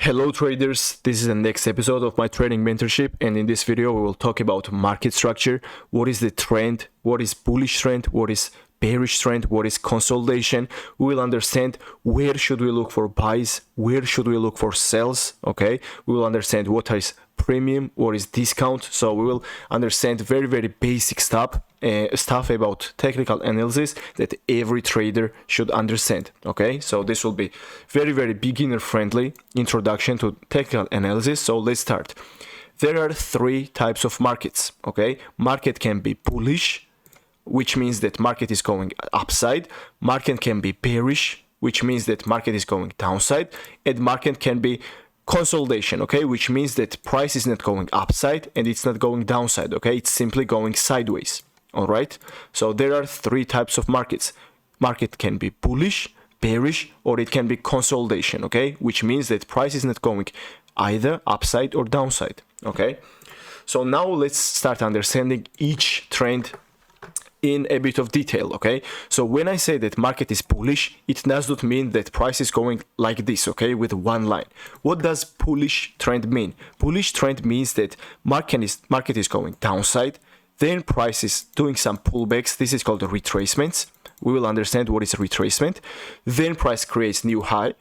Hello traders, this is the next episode of my trading mentorship, and in this video we will talk about market structure. What is the trend? What is bullish trend? What is bearish trend? What is consolidation? We will understand where should we look for buys, where should we look for sells. Okay, we will understand what is premium, what is discount. So we will understand very basic stuff about technical analysis that every trader should understand. Okay, so this will be very beginner friendly introduction to technical analysis. So let's start. There are three types of markets. Okay, market can be bullish, which means that market is going upside. Market can be bearish, which means that market is going downside, and market can be consolidation, okay, which means that price is not going upside and it's not going downside. Okay, it's simply going sideways. All right, so there are three types of markets. Market can be bullish, bearish, or it can be consolidation. Okay, which means that price is not going either upside or downside. Okay, so now let's start understanding each trend in a bit of detail. Okay, so when I say that market is bullish, it does not mean that price is going like this, okay, with one line. What does bullish trend mean? Bullish trend means that market is going downside, then price is doing some pullbacks. This is called the retracements. We will understand what is retracement. Then price creates new high,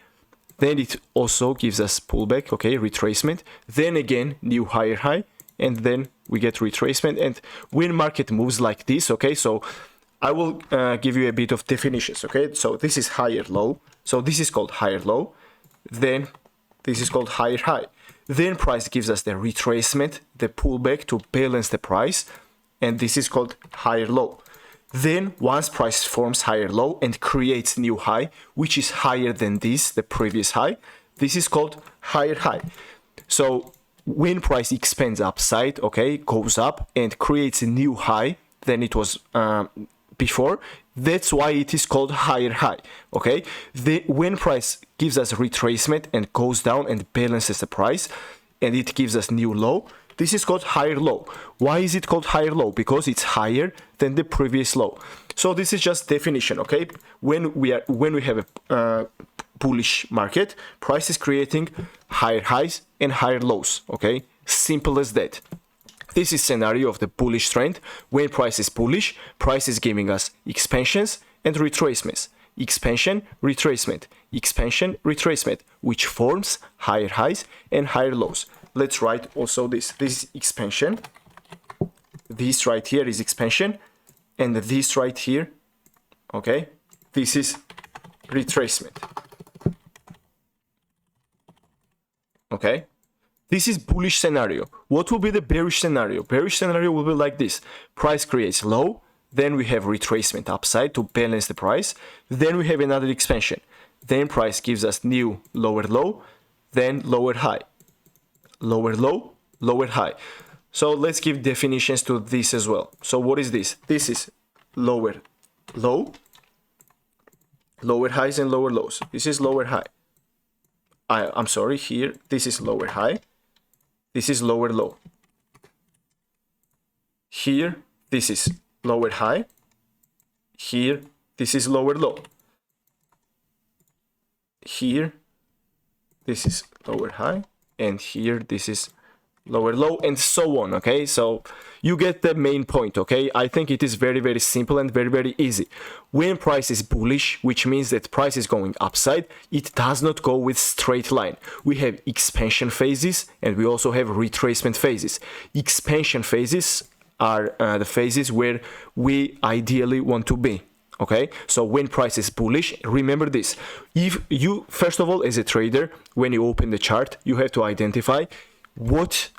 then it also gives us pullback, okay, retracement, then again new higher high, and then we get retracement. And when market moves like this, okay, so I will give you a bit of definitions. Okay, so this is higher low, so this is called higher low, then this is called higher high, then price gives us the retracement, the pullback to balance the price, and this is called higher low. Then once price forms higher low and creates new high, which is higher than this, the previous high, this is called higher high. So when price expands upside, okay, goes up and creates a new high than it was before, that's why it is called higher high. Okay, when price gives us retracement and goes down and balances the price and it gives us new low, this is called higher low. Why is it called higher low? Because it's higher than the previous low. So this is just definition. Okay, when we have a bullish market, price is creating higher highs and higher lows. Okay, simple as that. This is scenario of the bullish trend. When price is bullish, price is giving us expansions and retracements. Expansion, retracement, expansion, retracement, which forms higher highs and higher lows. Let's write also this. This is expansion. This right here is expansion, and this right here, okay, this is retracement. Okay, this is bullish scenario. What will be the bearish scenario? Bearish scenario will be like this. Price creates low, then we have retracement upside to balance the price, then we have another expansion, then price gives us new lower low, then lower high, lower low, lower high. So let's give definitions to this as well. So what is this? This is lower low, lower highs and lower lows. This is lower high. I'm sorry, here, this is lower high, this is lower low. Here, this is lower high, here, this is lower low. Here, this is lower high, and here, this is lower low, and so on. Okay, so you get the main point. Okay, I think it is very simple and very easy. When price is bullish, which means that price is going upside, it does not go with straight line. We have expansion phases and we also have retracement phases. Expansion phases are the phases where we ideally want to be. Okay, so when price is bullish, remember this. If you, first of all, as a trader, when you open the chart, you have to identify what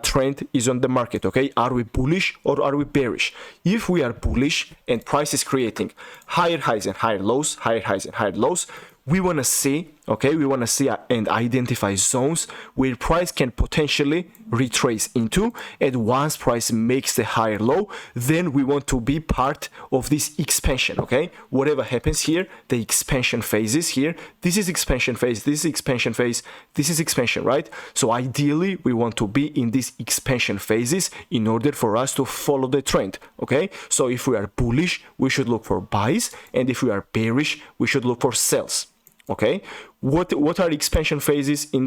trend is on the market. Okay, are we bullish or are we bearish? If we are bullish and price is creating higher highs and higher lows, higher highs and higher lows, we want to see, okay, we want to see and identify zones where price can potentially retrace into, and once price makes the higher low, then we want to be part of this expansion. Okay, whatever happens here, the expansion phases here, this is expansion phase, this is expansion phase, this is expansion, right? So ideally we want to be in these expansion phases in order for us to follow the trend. Okay, so if we are bullish, we should look for buys, and if we are bearish, we should look for sells. Okay, what are expansion phases in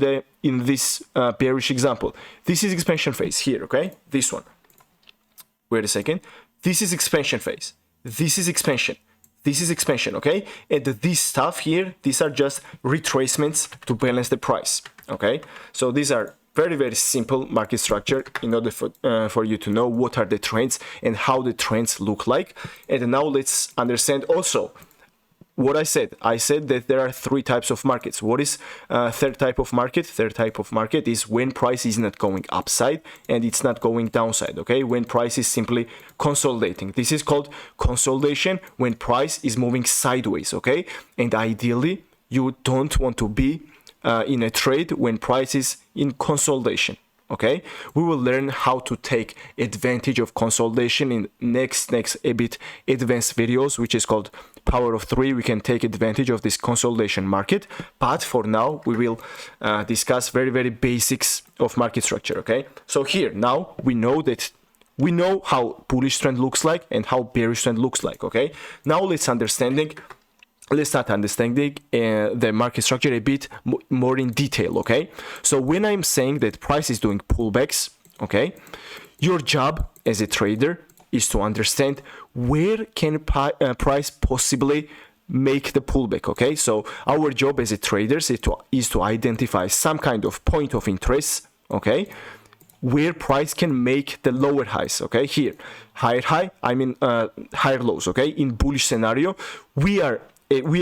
this bearish example? This is expansion phase here. Okay, this one. Wait a second. This is expansion phase. This is expansion. This is expansion. Okay, and this stuff here, these are just retracements to balance the price. Okay, so these are very simple market structure in order for you to know what are the trends and how the trends look like. And now let's understand also what I said. I said that there are three types of markets. What is third type of market? Third type of market is when price is not going upside and it's not going downside. Okay, when price is simply consolidating. This is called consolidation, when price is moving sideways. Okay, and ideally you don't want to be in a trade when price is in consolidation. Okay, we will learn how to take advantage of consolidation in next a bit advanced videos, which is called Power of 3. We can take advantage of this consolidation market, but for now we will discuss very basics of market structure. Okay, so here now we know how bullish trend looks like and how bearish trend looks like. Okay, now let's start understanding the market structure a bit more in detail. Okay, so when I'm saying that price is doing pullbacks, okay, your job as a trader is to understand where can price possibly make the pullback. Okay, so our job as a traders is to identify some kind of point of interest, okay, where price can make the lower highs. Okay, here higher high, I mean higher lows. Okay, in bullish scenario, we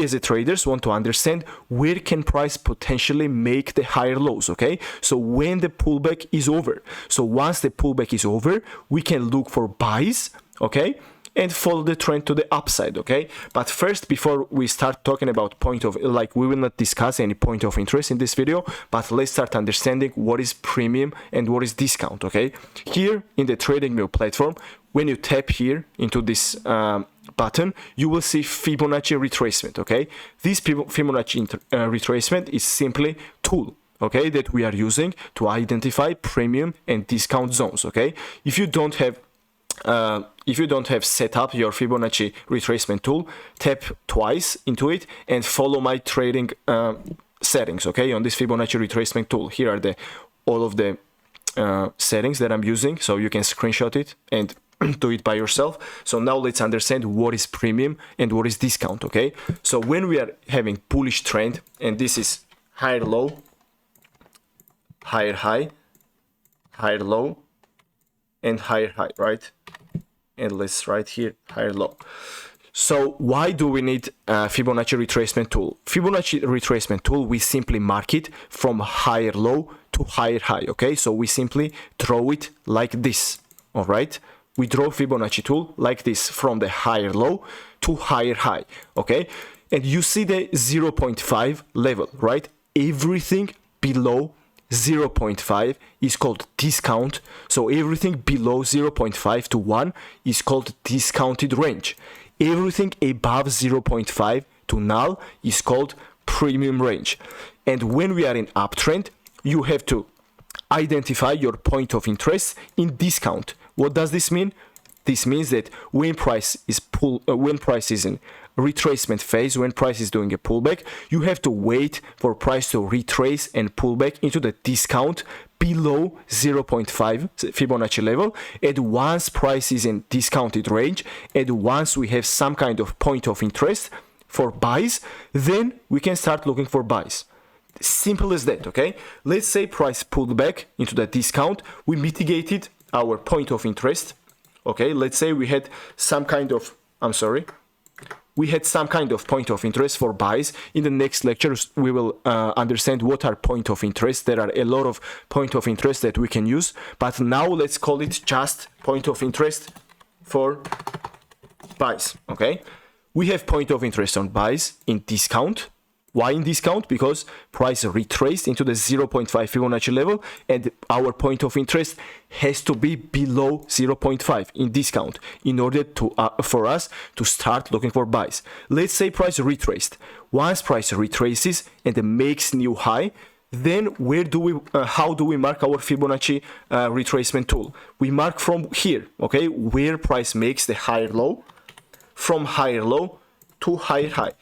as a traders want to understand where can price potentially make the higher lows. Okay, so when the pullback is over, so once the pullback is over, we can look for buys, okay, and follow the trend to the upside. Okay, but first, before we start talking about we will not discuss any point of interest in this video, but let's start understanding what is premium and what is discount. Okay, here in the TradingView platform, when you tap here into this button, you will see Fibonacci retracement. Okay, this Fibonacci retracement is simply tool, okay, that we are using to identify premium and discount zones. Okay, if you don't have set up your Fibonacci retracement tool, tap twice into it and follow my trading settings. Okay, on this Fibonacci retracement tool, here are all of the settings that I'm using, so you can screenshot it and do it by yourself. So now let's understand what is premium and what is discount. Okay, so when we are having bullish trend, and this is higher low, higher high, higher low, and higher high, right? And let's write here higher low. So why do we need Fibonacci retracement tool? Fibonacci retracement tool, we simply mark it from higher low to higher high. Okay, so we simply draw it like this. All right, we draw Fibonacci tool like this from the higher low to higher high. Okay, and you see the 0.5 level, right? Everything below 0.5 is called discount. So everything below 0.5 to 1 is called discounted range. Everything above 0.5 to null is called premium range. And when we are in uptrend, you have to identify your point of interest in discount. What does this mean? This means that when price is in retracement phase, when price is doing a pullback, you have to wait for price to retrace and pull back into the discount below 0.5 Fibonacci level. And once price is in discounted range, and once we have some kind of point of interest for buys, then we can start looking for buys. Simple as that. Okay, let's say price pulled back into the discount, we mitigated our point of interest. Okay, let's say we had some kind of point of interest for buys. In the next lectures, we will understand what are point of interest. There are a lot of point of interest that we can use, but now let's call it just point of interest for buys. Okay, we have point of interest on buys in discount. Why in discount? Because price retraced into the 0.5 Fibonacci level, and our point of interest has to be below 0.5 in discount in order to for us to start looking for buys. Let's say price retraced. Once price retraces and makes new high, then how do we mark our Fibonacci retracement tool? We mark from here, okay, where price makes the higher low, from higher low to higher high.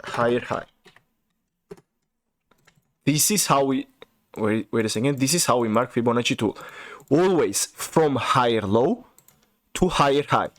higher high. This is how we, wait a second, this is how we mark Fibonacci tool. Always from higher low to higher high.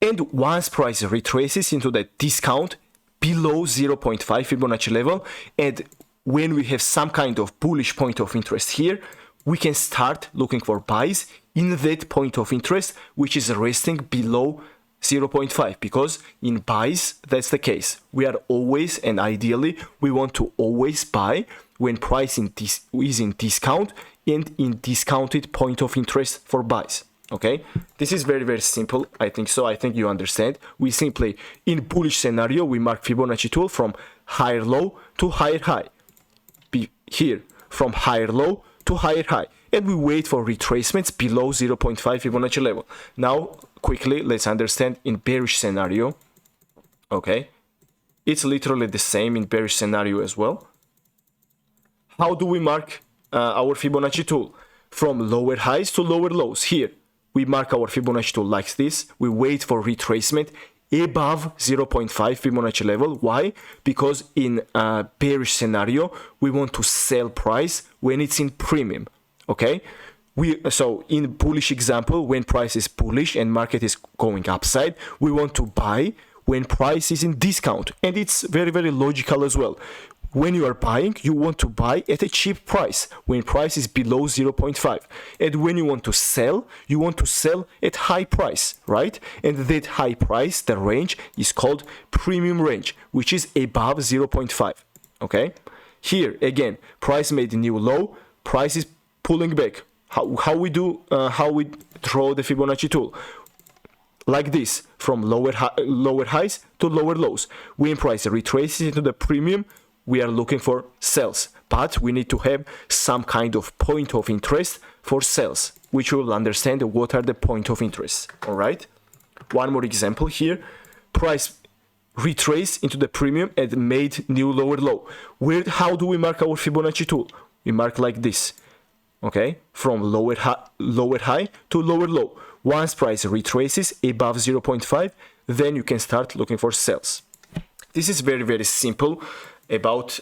And once price retraces into the discount below 0.5 Fibonacci level, and when we have some kind of bullish point of interest here, we can start looking for buys in that point of interest, which is resting below 0.5, because in buys, that's the case. We are always, and ideally, we want to always buy when price is in discount and in discounted point of interest for buys. Okay, this is very, very simple. I think so. I think you understand. We simply, in bullish scenario, we mark Fibonacci tool from higher low to higher high. Here, from higher low to higher high. And we wait for retracements below 0.5 Fibonacci level. Now, quickly, let's understand in bearish scenario. Okay, it's literally the same in bearish scenario as well. How do we mark our Fibonacci tool? From lower highs to lower lows. Here, we mark our Fibonacci tool like this. We wait for retracement above 0.5 Fibonacci level. Why? Because in a bearish scenario, we want to sell price when it's in premium. Okay? So in bullish example, when price is bullish and market is going upside, we want to buy when price is in discount. And it's very, very logical as well. When you are buying, you want to buy at a cheap price when price is below 0.5. And when you want to sell at high price, right? And that high price, the range, is called premium range, which is above 0.5. Okay? Here, again, price made a new low, price is pulling back. How we draw the Fibonacci tool? Like this, from lower highs to lower lows. When price retraces into the premium, we are looking for sales, but we need to have some kind of point of interest for sales, which we will understand what are the point of interest. All right. One more example here. Price retrace into the premium and made new lower low. How do we mark our Fibonacci tool? We mark like this. Okay, from lower high to lower low. Once price retraces above 0.5, then you can start looking for sales. This is very, very simple about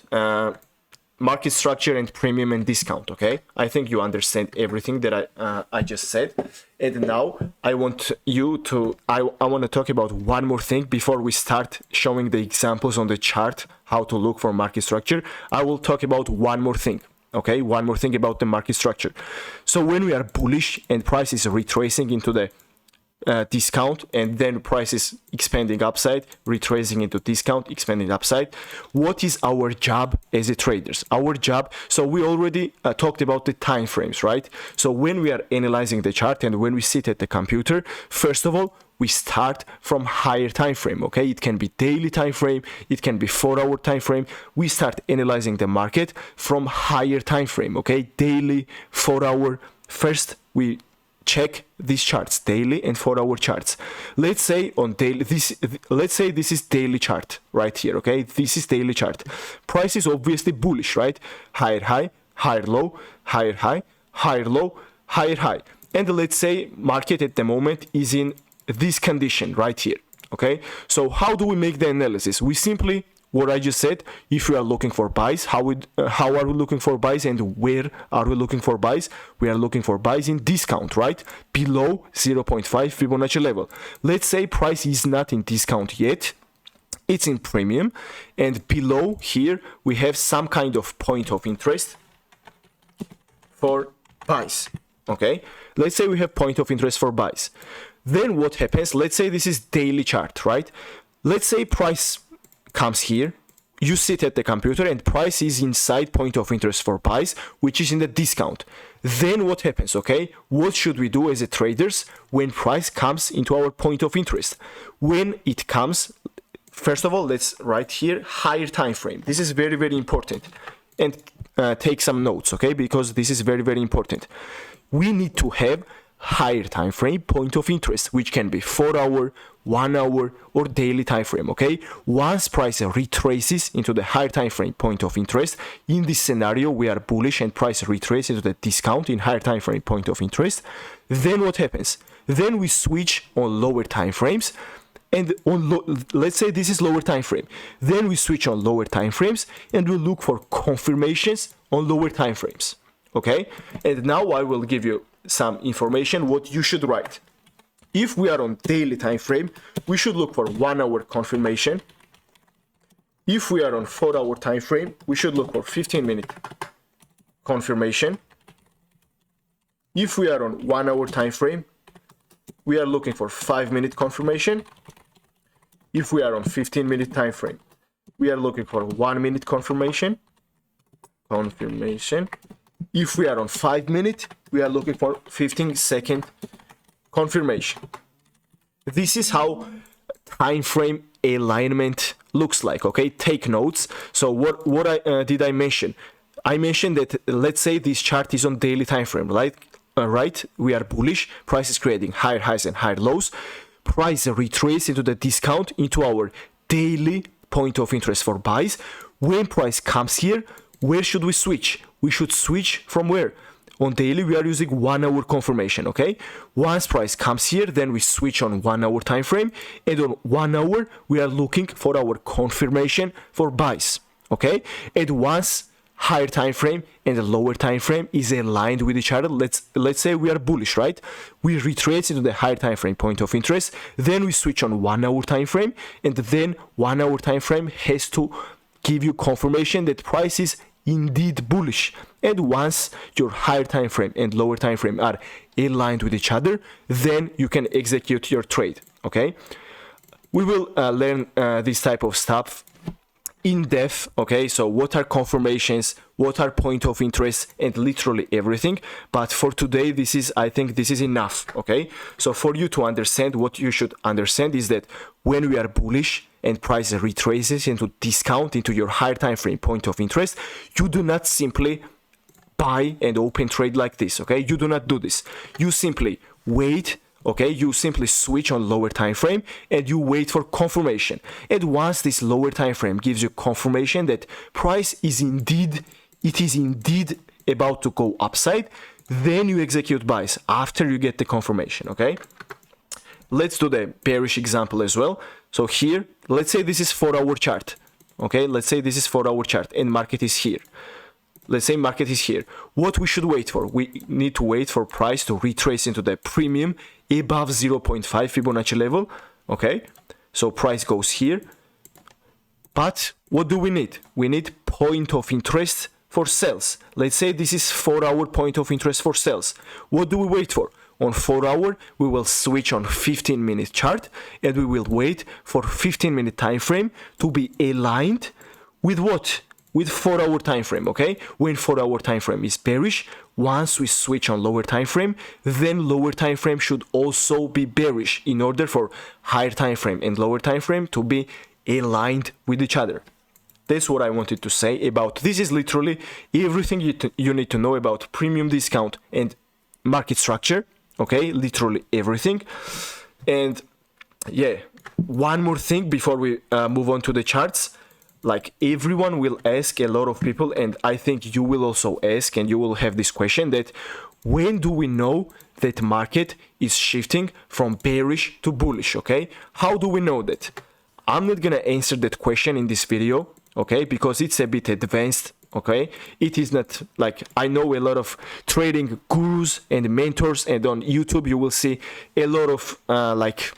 market structure and premium and discount. Okay, I think you understand everything that I just said. And now I want to talk about one more thing before we start showing the examples on the chart how to look for market structure. I will talk about one more thing. Okay, one more thing about the market structure. So when we are bullish and price is retracing into the discount, and then price is expanding upside, retracing into discount, expanding upside, what is our job as a traders? Our job, so we already talked about the time frames, right? So when we are analyzing the chart and when we sit at the computer, first of all, we start from higher time frame. Okay, it can be daily time frame, it can be 4-hour time frame. We start analyzing the market from higher time frame. Okay, daily, 4-hour. First, we check these charts, daily and 4-hour charts. Let's say on daily, let's say this is daily chart right here. Okay, this is daily chart. Price is obviously bullish, right? Higher high, higher low, higher high, higher low, higher high. And let's say market at the moment is in this condition right here. Okay, so how do we make the analysis? We simply, what I just said, if we are looking for buys, how are we looking for buys and where are we looking for buys? We are looking for buys in discount, right? Below 0.5 Fibonacci level. Let's say price is not in discount yet, it's in premium, and below here we have some kind of point of interest for buys. Okay, let's say we have point of interest for buys. Then what happens? Let's say this is daily chart, right? Let's say price comes here, you sit at the computer and price is inside point of interest for buys, which is in the discount. Then what happens? Okay, what should we do as a traders when price comes into our point of interest? When it comes, first of all, let's write here higher time frame. This is very, very important, and take some notes, okay, because this is very, very important. We need to have higher time frame point of interest, which can be 4-hour, 1-hour, or daily time frame. Okay, once price retraces into the higher time frame point of interest, in this scenario we are bullish and price retraces into the discount in higher time frame point of interest, then what happens? Then we switch on lower time frames and let's say this is lower time frame. Then we switch on lower time frames and we'll look for confirmations on lower time frames. Okay, and now I will give you some information what you should write. If we are on daily time frame, we should look for 1 hour confirmation. If we are on 4-hour time frame, we should look for 15-minute confirmation. If we are on 1 hour time frame, we are looking for 5-minute confirmation. If we are on 15-minute time frame, we are looking for 1-minute confirmation. If we are on 5-minute, we are looking for 15-second confirmation. This is how time frame alignment looks like. Okay, take notes. So what did I mention? I mentioned that let's say this chart is on daily time frame, right? Right, we are bullish. Price is creating higher highs and higher lows. Price retrace into the discount into our daily point of interest for buys. When price comes here, where should we switch? We should switch from where? On daily, we are using 1 hour confirmation. Okay, once price comes here, then we switch on 1 hour time frame, and on 1 hour we are looking for our confirmation for buys. Okay, and once higher time frame and the lower time frame is aligned with each other, let's say we are bullish, right? We retrace into the higher time frame point of interest, then we switch on 1 hour time frame, and then 1 hour time frame has to give you confirmation that price is indeed bullish. And once your higher time frame and lower time frame are aligned with each other, then you can execute your trade. Okay, we will learn this type of stuff in depth. Okay, so what are confirmations, what are point of interest, and literally everything. But for today, I think this is enough. Okay, so for you to understand, what you should understand is that when we are bullish and price retraces into discount into your higher time frame point of interest, you do not simply buy and open trade like this. Okay, you do not do this. You simply wait. Okay, you simply switch on lower time frame and you wait for confirmation. And once this lower time frame gives you confirmation that price is indeed about to go upside, then you execute buys after you get the confirmation. Okay, let's do the bearish example as well. So here, let's say this is 4-hour chart. Okay, let's say this is 4-hour chart and market is here. Let's say market is here. What we should wait for? We need to wait for price to retrace into the premium above 0.5 Fibonacci level. Okay, so price goes here. But what do we need? We need point of interest for sales. Let's say this is 4-hour point of interest for sales. What do we wait for? On 4-hour, we will switch on 15-minute chart and we will wait for 15-minute time frame to be aligned with what? With 4-hour time frame. Okay, when 4-hour time frame is bearish, once we switch on lower time frame, then lower time frame should also be bearish in order for higher time frame and lower time frame to be aligned with each other. That's what I wanted to say about this. Is literally everything you need to know about premium discount and market structure. Okay, literally everything. And yeah, one more thing before we move on to the charts. Like, everyone will ask, a lot of people, and I think you will also ask, and you will have this question, that when do we know that market is shifting from bearish to bullish? Okay, how do we know that? I'm not gonna answer that question in this video, okay, because it's a bit advanced. Okay, it is not like, I know a lot of trading gurus and mentors, and on YouTube you will see a lot of like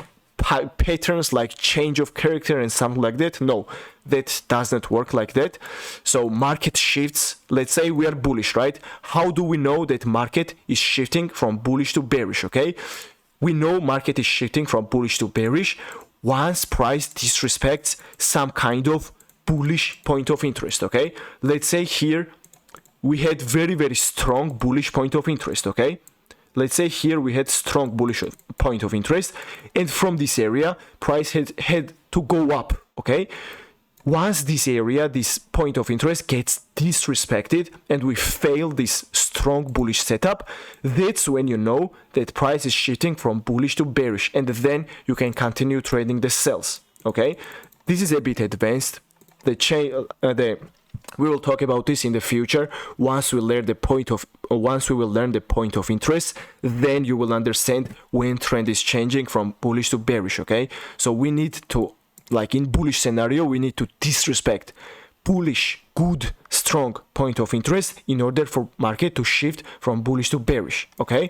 patterns like change of character and something like that. No, that does not work like that. So market shifts. Let's say we are bullish, right? How do we know that market is shifting from bullish to bearish? Okay, we know market is shifting from bullish to bearish once price disrespects some kind of bullish point of interest. Okay, let's say here we had very strong bullish point of interest. Okay, let's say here we had strong bullish point of interest, and from this area price had to go up. Okay, once this area, this point of interest gets disrespected and we fail this strong bullish setup, that's when you know that price is shifting from bullish to bearish, and then you can continue trading the sells. Okay, this is a bit advanced. The We will talk about this in the future. Once we learn the point of interest, then you will understand when trend is changing from bullish to bearish. Okay, so we need to, like in bullish scenario, we need to disrespect bullish, good, strong point of interest in order for market to shift from bullish to bearish. Okay.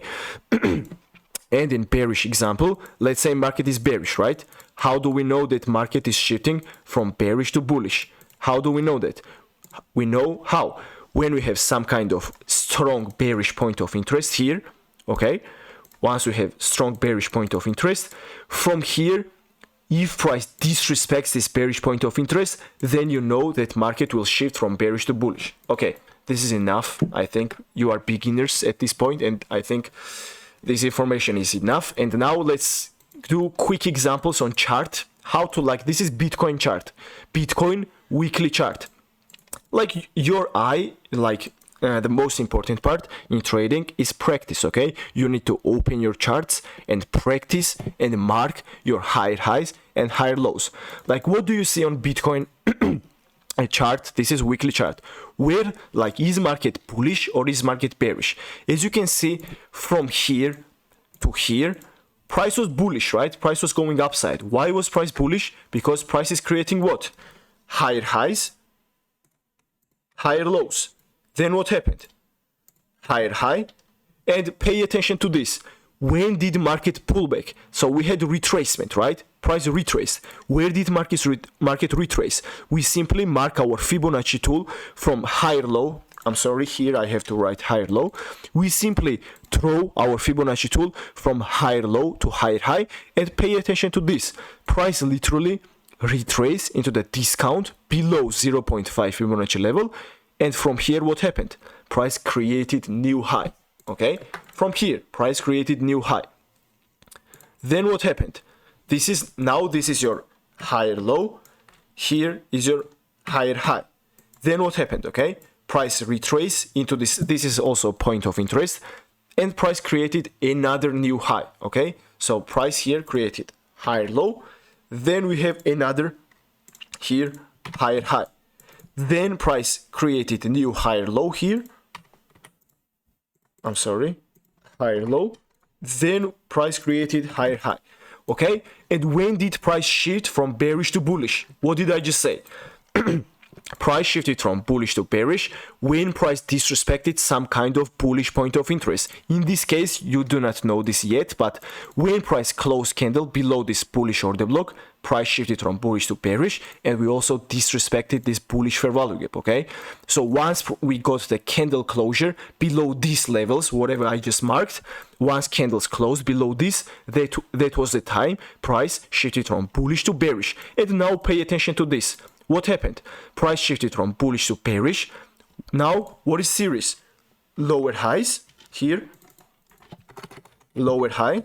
And in bearish example, let's say market is bearish, right? How do we know that market is shifting from bearish to bullish? How do we know that? We know how. When we have some kind of strong bearish point of interest here, okay? Once we have strong bearish point of interest, from here, if price disrespects this bearish point of interest, then you know that market will shift from bearish to bullish. Okay, this is enough. I think you are beginners at this point, and I think this information is enough. And now let's do quick examples on chart. How to, like, this is Bitcoin chart, Bitcoin weekly chart. Like your eye, like the most important part in trading is practice. Okay, you need to open your charts and practice and mark your higher highs and higher lows. Like, what do you see on Bitcoin a chart? This is weekly chart. Where, like, is market bullish or is market bearish? As you can see, from here to here, price was bullish, right? Price was going upside. Why was price bullish? Because price is creating what? Higher highs, higher lows. Then what happened? Higher high. And pay attention to this. When did market pull back? So we had retracement, right? Price retraced. Where did market retrace? We simply mark our Fibonacci tool from higher low. I'm sorry, here I have to write higher low. We simply throw our Fibonacci tool from higher low to higher high, and pay attention to this. Price literally retrace into the discount below 0.5 Fibonacci level, and from here what happened? Price created new high. Okay, from here price created new high. Then what happened? This is your higher low, here is your higher high. Then what happened? Okay, price retrace into this is also point of interest, and price created another new high. Okay, so price here created higher low, then we have another here higher high, then price created a new higher low here, I'm sorry, higher low, then price created higher high. Okay, and when did price shift from bearish to bullish? What did I just say? Price shifted from bullish to bearish when price disrespected some kind of bullish point of interest. In this case, you do not know this yet, but when price closed candle below this bullish order block, price shifted from bullish to bearish, and we also disrespected this bullish fair value gap. Okay, so once we got the candle closure below these levels, whatever I just marked, once candles closed below this, that was the time price shifted from bullish to bearish. And now pay attention to this. What happened? Price shifted from bullish to bearish. Now, what is series? Lower highs here, lower high.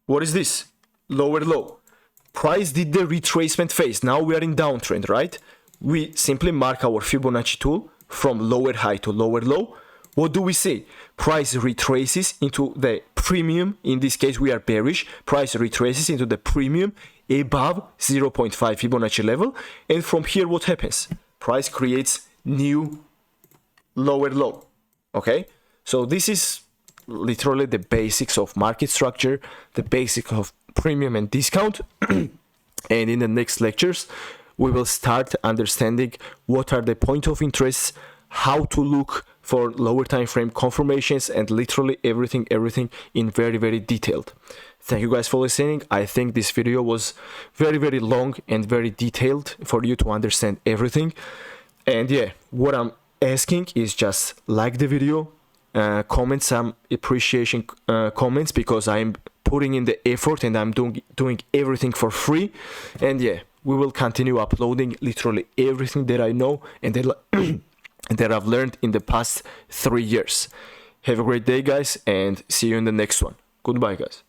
What is this? Lower low. Price did the retracement phase. Now we are in downtrend, right? We simply mark our Fibonacci tool from lower high to lower low. What do we see? Price retraces into the premium. In this case, we are bearish. Price retraces into the premium above 0.5 Fibonacci level. And from here, what happens? Price creates new lower low. Okay? So this is literally the basics of market structure, the basics of premium and discount. And in the next lectures, we will start understanding what are the point of interest, how to look for lower time frame confirmations, and literally everything in very detailed. Thank you guys for listening. I think this video was very long and very detailed for you to understand everything. And yeah, what I'm asking is just like the video, comment some appreciation comments, because I'm putting in the effort and I'm doing everything for free. And yeah, we will continue uploading literally everything that I know and that I've learned in the past 3 years. Have a great day, guys, and see you in the next one. Goodbye, guys.